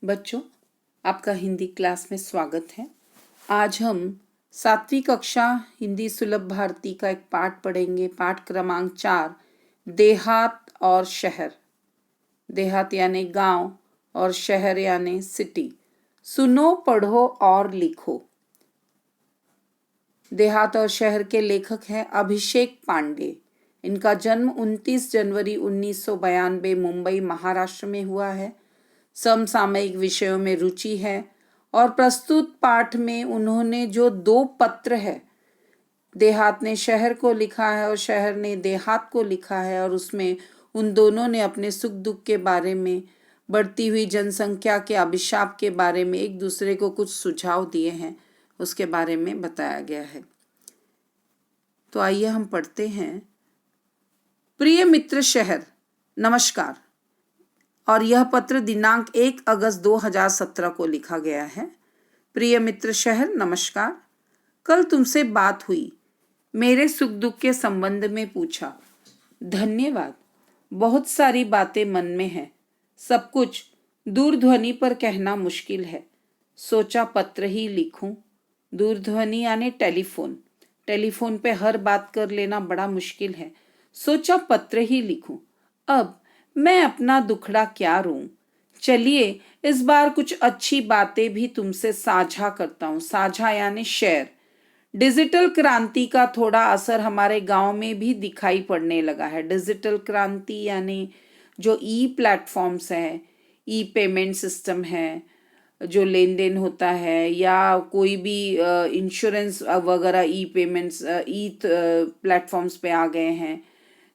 बच्चों, आपका हिंदी क्लास में स्वागत है। आज हम 7वीं कक्षा हिंदी सुलभ भारती का एक पाठ पढ़ेंगे। पाठ क्रमांक 4, देहात और शहर। देहात यानी गांव और शहर यानी सिटी। सुनो, पढ़ो और लिखो। देहात और शहर के लेखक हैं अभिषेक पांडे। इनका जन्म 29 जनवरी 1992 मुंबई महाराष्ट्र में हुआ है। समसामयिक विषयों में रुचि है और प्रस्तुत पाठ में उन्होंने जो 2 पत्र है, देहात ने शहर को लिखा है और शहर ने देहात को लिखा है, और उसमें उन दोनों ने अपने सुख दुख के बारे में, बढ़ती हुई जनसंख्या के अभिशाप के बारे में एक दूसरे को कुछ सुझाव दिए हैं, उसके बारे में बताया गया है। तो आइए हम पढ़ते हैं। प्रिय मित्र शहर, नमस्कार। और यह पत्र दिनांक 1 अगस्त 2017 को लिखा गया है। प्रिय मित्र शहर, नमस्कार। कल तुमसे बात हुई, मेरे सुख दुख के संबंध में पूछा। धन्यवाद। बहुत सारी बातें मन में हैं, सब कुछ दूरध्वनि पर कहना मुश्किल है। सोचा पत्र ही लिखूं। दूरध्वनि यानी टेलीफोन। टेलीफोन पे हर बात कर लेना बड़ा मुश्किल है। सोचा पत्र ही लिखूं। अब मैं अपना दुखड़ा क्या रोऊं। चलिए इस बार कुछ अच्छी बातें भी तुमसे साझा करता हूँ। साझा यानी शेयर। डिजिटल क्रांति का थोड़ा असर हमारे गांव में भी दिखाई पड़ने लगा है। डिजिटल क्रांति यानी जो ई प्लेटफॉर्म्स हैं, ई पेमेंट सिस्टम है, जो लेन देन होता है, या कोई भी इंश्योरेंस वगैरह ई पेमेंट्स ई प्लेटफॉर्म्स पे आ गए हैं।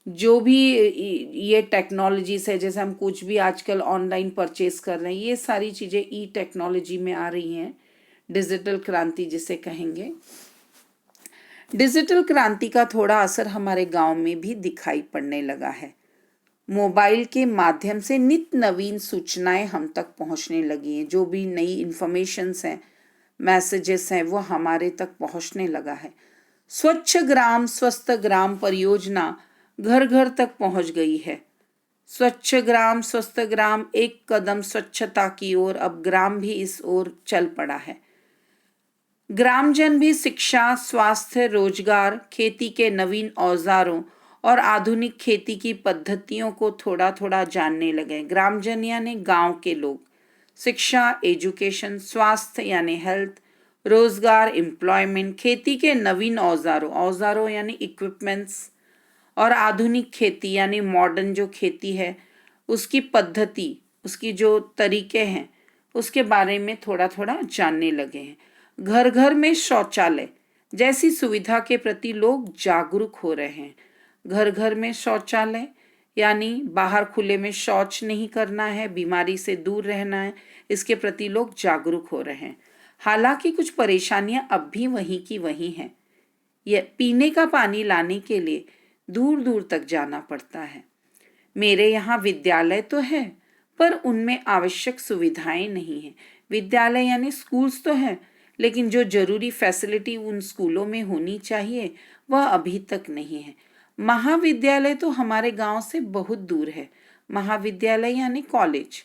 जो भी ये टेक्नोलॉजीज है, जैसे हम कुछ भी आजकल ऑनलाइन परचेज कर रहे हैं, ये सारी चीज़ें ई टेक्नोलॉजी में आ रही हैं। डिजिटल क्रांति जिसे कहेंगे। डिजिटल क्रांति का थोड़ा असर हमारे गांव में भी दिखाई पड़ने लगा है। मोबाइल के माध्यम से नित्य नवीन सूचनाएं हम तक पहुंचने लगी हैं। जो भी नई इंफॉर्मेशंस हैं, मैसेजेस हैं, वो हमारे तक पहुंचने लगा है। स्वच्छ ग्राम स्वस्थ ग्राम परियोजना घर घर तक पहुंच गई है। स्वच्छ ग्राम स्वस्थ ग्राम, एक कदम स्वच्छता की ओर, अब ग्राम भी इस ओर चल पड़ा है। ग्रामजन भी शिक्षा, स्वास्थ्य, रोजगार, खेती के नवीन औजारों और आधुनिक खेती की पद्धतियों को थोड़ा थोड़ा जानने लगे। ग्रामजन यानी गांव के लोग। शिक्षा, एजुकेशन, स्वास्थ्य यानी हेल्थ, रोजगार, एम्प्लॉयमेंट, खेती के नवीन औजारों, औजारों यानी इक्विपमेंट्स, और आधुनिक खेती यानी मॉडर्न जो खेती है उसकी पद्धति, उसकी जो तरीके हैं, उसके बारे में थोड़ा थोड़ा जानने लगे हैं। घर घर में शौचालय जैसी सुविधा के प्रति लोग जागरूक हो रहे हैं। घर घर में शौचालय यानी बाहर खुले में शौच नहीं करना है, बीमारी से दूर रहना है, इसके प्रति लोग जागरूक हो रहे हैं। हालांकि कुछ परेशानियां अब भी वहीं की वहीं हैं। यह पीने का पानी लाने के लिए दूर दूर तक जाना पड़ता है। मेरे यहाँ विद्यालय तो है, पर उनमें आवश्यक सुविधाएं नहीं हैं। विद्यालय यानी स्कूल्स तो है, लेकिन जो जरूरी फैसिलिटी उन स्कूलों में होनी चाहिए वह अभी तक नहीं है। महाविद्यालय तो हमारे गांव से बहुत दूर है। महाविद्यालय यानी कॉलेज।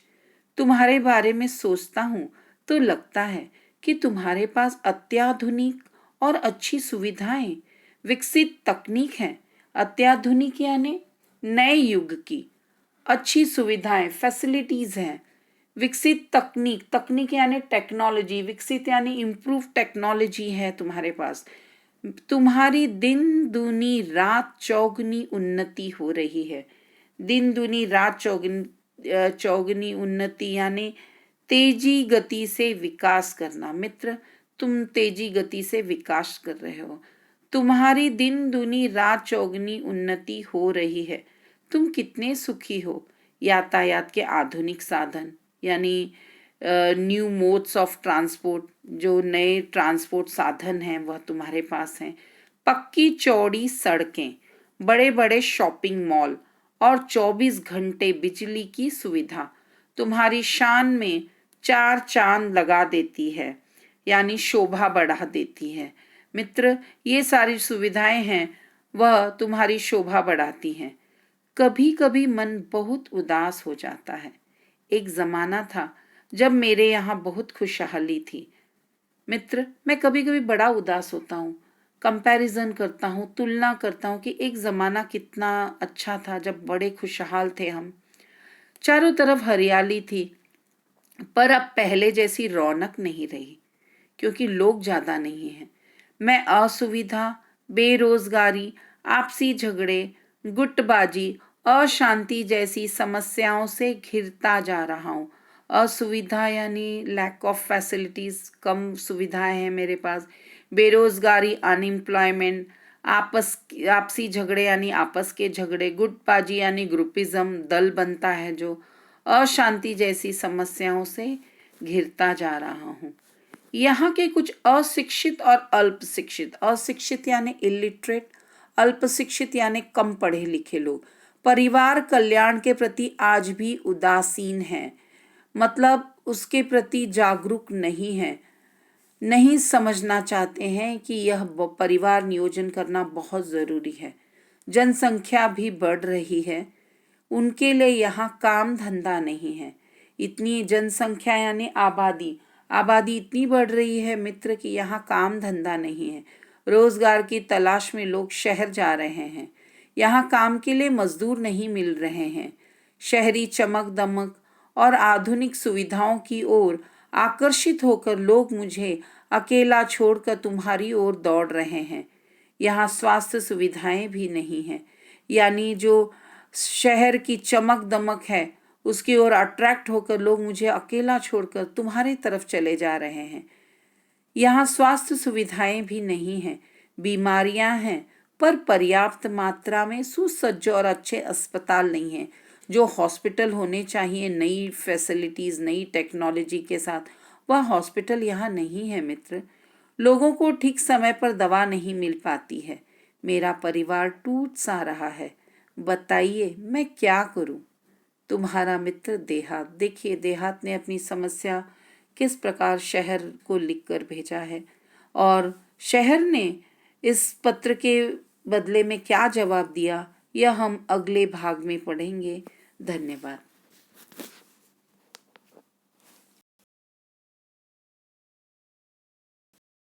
तुम्हारे बारे में सोचता हूँ तो लगता है कि तुम्हारे पास अत्याधुनिक और अच्छी सुविधाएं, विकसित तकनीक है। अत्याधुनिक यानी नए युग की अच्छी सुविधाएं, फैसिलिटीज हैं। विकसित तकनीक, तकनीक यानी टेक्नोलॉजी, विकसित यानी इम्प्रूव टेक्नोलॉजी है तुम्हारे पास। तुम्हारी दिन दूनी रात चौगनी उन्नति हो रही है। दिन दूनी रात चौगनी उन्नति यानी तेजी गति से विकास करना। मित्र, तुम तेजी गति से विकास कर रहे हो। तुम्हारी दिन दूनी रात चौगनी उन्नति हो रही है। तुम कितने सुखी हो। यातायात के आधुनिक साधन यानी न्यू मोड्स ऑफ ट्रांसपोर्ट, जो नए ट्रांसपोर्ट साधन हैं वह तुम्हारे पास हैं। पक्की चौड़ी सड़कें, बड़े बड़े शॉपिंग मॉल और 24 घंटे बिजली की सुविधा तुम्हारी शान में 4 चांद लगा देती है, यानी शोभा बढ़ा देती है। मित्र, ये सारी सुविधाएं हैं, वह तुम्हारी शोभा बढ़ाती हैं। कभी कभी मन बहुत उदास हो जाता है। एक जमाना था जब मेरे यहाँ बहुत खुशहाली थी। मित्र, मैं कभी कभी बड़ा उदास होता हूँ, कंपैरिजन करता हूँ, तुलना करता हूँ कि एक ज़माना कितना अच्छा था जब बड़े खुशहाल थे हम, चारों तरफ हरियाली थी। पर अब पहले जैसी रौनक नहीं रही, क्योंकि लोग ज़्यादा नहीं हैं। मैं असुविधा, बेरोजगारी, आपसी झगड़े, गुटबाजी, अशांति जैसी समस्याओं से घिरता जा रहा हूँ। असुविधा यानी लैक ऑफ फैसिलिटीज, कम सुविधाएं हैं मेरे पास। बेरोजगारी, अनएम्प्लॉयमेंट। आपसी झगड़े यानी आपस के झगड़े। गुटबाजी यानी ग्रुपिज्म, दल बनता है जो। अशांति जैसी समस्याओं से घिरता जा रहा हूँ। यहाँ के कुछ अशिक्षित और अल्प शिक्षित, अशिक्षित यानी इलिटरेट, अल्प शिक्षित यानी कम पढ़े लिखे लोग परिवार कल्याण के प्रति आज भी उदासीन हैं। मतलब उसके प्रति जागरूक नहीं है, नहीं समझना चाहते हैं कि यह परिवार नियोजन करना बहुत ज़रूरी है। जनसंख्या भी बढ़ रही है, उनके लिए यहाँ काम धंधा नहीं है। इतनी जनसंख्या यानी आबादी, आबादी इतनी बढ़ रही है मित्र कि यहाँ काम धंधा नहीं है। रोजगार की तलाश में लोग शहर जा रहे हैं, यहाँ काम के लिए मजदूर नहीं मिल रहे हैं। शहरी चमक दमक और आधुनिक सुविधाओं की ओर आकर्षित होकर लोग मुझे अकेला छोड़कर तुम्हारी ओर दौड़ रहे हैं। यहाँ स्वास्थ्य सुविधाएं भी नहीं हैं, यानी जो शहर की चमक दमक है उसकी ओर अट्रैक्ट होकर लोग मुझे अकेला छोड़कर तुम्हारी तरफ चले जा रहे हैं। यहाँ स्वास्थ्य सुविधाएं भी नहीं हैं, बीमारियां हैं, पर पर्याप्त मात्रा में सुसज्ज और अच्छे अस्पताल नहीं हैं। जो हॉस्पिटल होने चाहिए नई फैसिलिटीज़, नई टेक्नोलॉजी के साथ, वह हॉस्पिटल यहाँ नहीं है मित्र। लोगों को ठीक समय पर दवा नहीं मिल पाती है। मेरा परिवार टूट सा रहा है। बताइए मैं क्या करूं? तुम्हारा मित्र देहात। देखिए देहात ने अपनी समस्या किस प्रकार शहर को लिखकर भेजा है, और शहर ने इस पत्र के बदले में क्या जवाब दिया, यह हम अगले भाग में पढ़ेंगे। धन्यवाद।